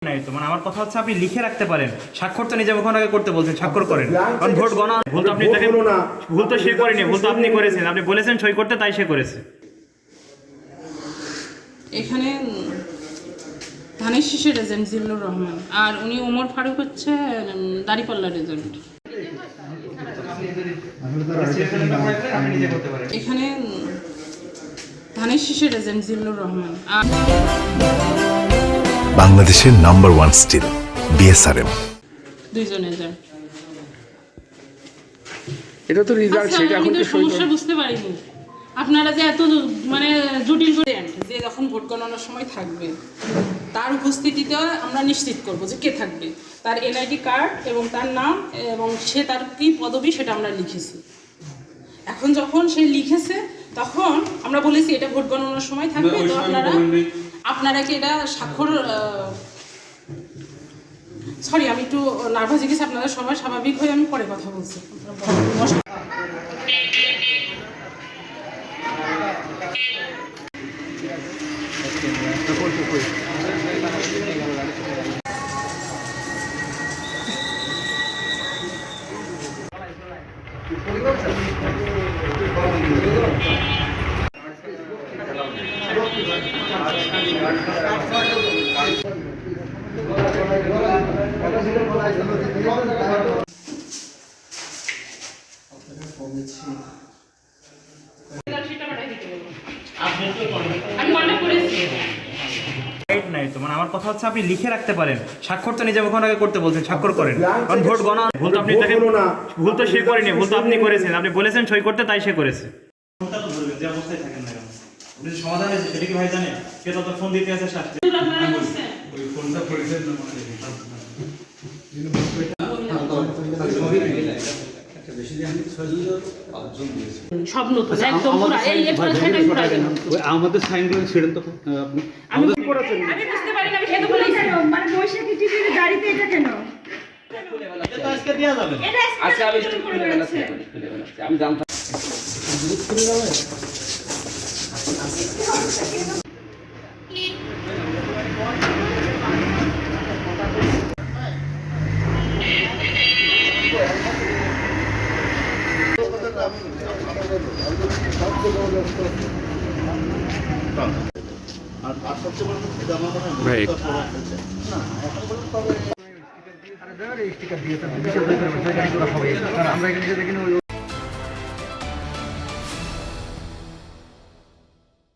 নাই তো মানে আমার কথা হচ্ছে আপনি লিখে রাখতে পারেন, স্বাক্ষর তো নিজে মুখে আগে করতে বলছেন, স্বাক্ষর করেন। কারণ ভোট গণনা ভুল তো আপনি তাকে ভুল তো সে করেনি, ভুল তো আপনি করেছেন, আপনি বলেছেন সই করতে, তাই সে করেছে। এখানে ধানের শীষের এজেন্ট জিল্লুর রহমান, আর উনি ওমর ফারুক হচ্ছে দাড়িপাল্লার এজেন্ট। এখানে ধানের শীষের এজেন্ট জিল্লুর রহমান, আর বাংলাদেশের নাম্বার ওয়ান স্টিল বিএসআরএম দুইজন এজেন্ট। এটা তো রেজাল্ট, সেটা আমি এখন তো তো সই সমস্যা বুঝতে পারিনি। আপনারা যে এত মানে জটিল করে যে যখন ভোট গণনার সময় থাকবে তার উপস্থিতিতে আমরা নিশ্চিত করব যে কে থাকবে, তার এনআইডি কার্ড এবং তার নাম এবং সে তার কী পদবি সেটা আমরা লিখেছি। এখন যখন সে লিখেছে তখন আমরা বলেছি এটা ভোট গণনার সময় থাকবে, তো আপনারা কি এটা স্বাক্ষর সরি আমি একটু নার্ভাস হয়ে গেছি, আপনারা সবাই স্বাভাবিক হয়ে আমি পরে কথা বলছি। নাই তো মানে আমার কথা হচ্ছে আপনি লিখে রাখতে পারেন, স্বাক্ষর তো নিজে মুখে আগে করতে বলছেন, স্বাক্ষর করেন। কারণ ভোট গণনা ভুল তো আপনি তাকে ভুল তো সে করেনি, ভুল তো আপনি করেছেন, আপনি বলেছেন সই করতে, তাই সে করেছে। যে অবস্থায় থাকেন না কেন আপনি সমাধান হয়েছে সেটা কি ভাই জানেন? কে তত ফোন দিতে আছে শাস্তি ওই ফোনটা করেছেন না মানে সব নতুন একদম পুরো এই এরপরে সেটাই পুরো আমাদের সাইন করে ছেড়েন তো আপনি। আমি করেছেন আমি বুঝতে পারি না, আমি সেটা বলেছি মানে বৈশাখী টিভির গাড়িতে এটা কেন? এটা তো আজকে দেয়া যাবে না। এটা আজকে আমি একটু খুলে বেড়াচ্ছি। আমি জানতাম স্টিকার দিয়ে বিশাল আমরা এখানে